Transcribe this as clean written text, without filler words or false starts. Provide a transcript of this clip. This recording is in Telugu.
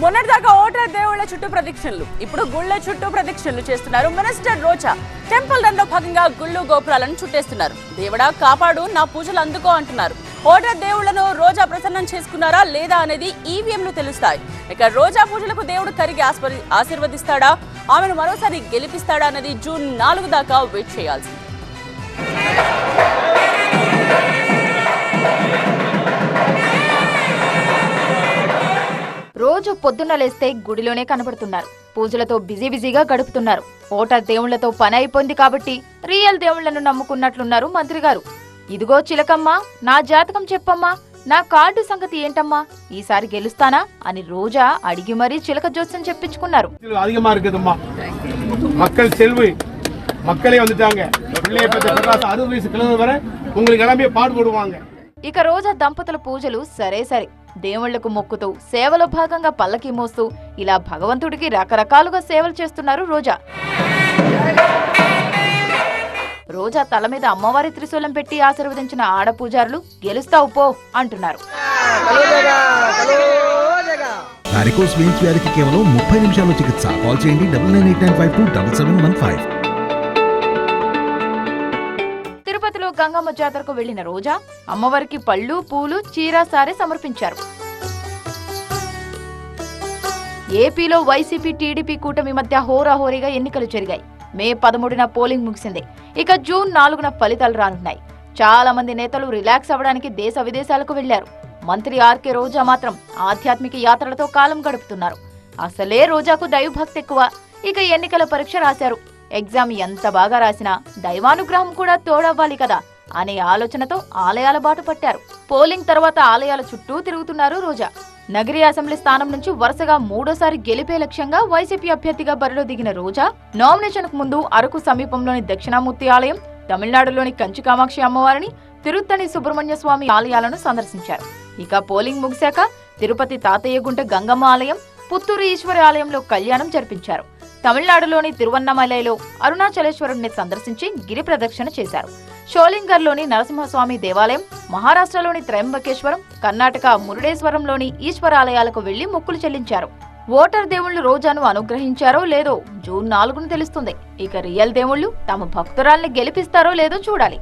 మొన్నటిదాకా ఓటర్ దేవుళ్ల చుట్టూ ప్రదక్షిణలు, ఇప్పుడు గుళ్ల చుట్టూ ప్రదక్షిణలు చేస్తున్నారు మినిస్టర్ రోజా. టెంపుల్ రన్ లో భాగంగా గుళ్ళు గోపురాలను చుట్టేస్తున్నారు. దేవుడా కాపాడు, నా పూజలు అందుకో అంటున్నారు. ఓటర్ దేవుళ్లను రోజా ప్రసన్నం చేసుకున్నారా లేదా అనేది ఈవీఎంలు తెలుస్తాయి. ఇక రోజా పూజలకు దేవుడు కరిగి ఆశీర్వదిస్తాడా, ఆమెను మరోసారి గెలిపిస్తాడా అనేది జూన్ 4 దాకా వెయిట్ చేయాల్సింది. రోజు పొద్దున్న లేస్తే గుడిలోనే కనబడుతున్నారు. పూజలతో బిజీగా గడుపుతున్నారు. ఓటర్ దేవుళ్లతో పని అయిపోయింది కాబట్టి రియల్ దేవుళ్లను నమ్ముకున్నట్లున్నారు మంత్రి గారు. ఇదిగో చిలకమ్మా, నా జాతకం చెప్పమ్మా, నా కార్డు సంగతి ఏంటమ్మా, ఈసారి గెలుస్తానా అని రోజా అడిగి మరీ చిలక జోస్యం చెప్పించుకున్నారు. ఇక రోజా దంపతుల పూజలు సరే. దేవుళ్లకు మొక్కుతూ సేవలో భాగంగా పల్లకి మోస్తూ ఇలా భగవంతుడికి రకరకాలుగా సేవలు చేస్తున్నారు రోజా. రోజా తల మీద అమ్మవారి త్రిశూలం పెట్టి ఆశీర్వదించిన ఆడపూజారులు గెలుస్తావు పో అంటున్నారు. వారికోస్ వెయిన్స్ వ్యాధికి కేవలం 30 నిమిషాల్లో చికిత్స. కాల్ చేయండి 9989527715. తిరుపతిలో గంగమ్మ జాతరకు వెళ్లిన రోజా అమ్మవారికి పళ్ళు, పూలు, చీర, సారె సమర్పించారు. ఏపీలో వైసీపీ, టీడీపీ కూటమి మధ్య హోరాహోరీగా ఎన్నికలు జరిగాయి. మే 13న పోలింగ్ ముగిసింది. ఇక జూన్ 4న ఫలితాలు రానున్నాయి. చాలా మంది నేతలు రిలాక్స్ అవ్వడానికి దేశ విదేశాలకు వెళ్లారు. మంత్రి ఆర్కే రోజా మాత్రం ఆధ్యాత్మిక యాత్రలతో కాలం గడుపుతున్నారు. అసలే రోజాకు దైవభక్తి ఎక్కువ. ఇక ఎన్నికల పరీక్ష రాశారు. ఎగ్జామ్ ఎంత బాగా రాసినా దైవానుగ్రహం కూడా తోడవ్వాలి కదా అనే ఆలోచనతో ఆలయాల బాట పట్టారు. పోలింగ్ తర్వాత ఆలయాల చుట్టూ తిరుగుతున్నారు రోజా. నగరి అసెంబ్లీ స్థానం నుంచి వరుసగా 3వ సారి గెలిపే లక్ష్యంగా వైసీపీ అభ్యర్థిగా బరిలో దిగిన రోజా నామినేషన్ కు ముందు అరకు సమీపంలోని దక్షిణామూర్తి ఆలయం, తమిళనాడులోని కంచి కామాక్షి అమ్మవారిని, తిరుత్తణి సుబ్రహ్మణ్య స్వామి ఆలయాలను సందర్శించారు. ఇక పోలింగ్ ముగిశాక తిరుపతి తాతయ్యగుంట గంగమ్మ ఆలయం, పుత్తూరు ఈశ్వరి ఆలయంలో కళ్యాణం జరిపించారు. తమిళనాడులోని తిరువన్నమలైలో అరుణాచలేశ్వరుణ్ణి సందర్శించి గిరి ప్రదక్షిణ చేశారు. షోలింగర్లోని నరసింహస్వామి దేవాలయం, మహారాష్ట్రలోని త్రయంబకేశ్వరం, కర్ణాటక మురుడేశ్వరంలోని ఈశ్వరాలయాలకు వెళ్లి మొక్కులు చెల్లించారు. ఓటర్ దేవుళ్లు రోజాను అనుగ్రహించారో లేదో జూన్ 4న తెలుస్తుంది. ఇక రియల్ దేవుళ్లు తమ భక్తురాల్ని గెలిపిస్తారో లేదో చూడాలి.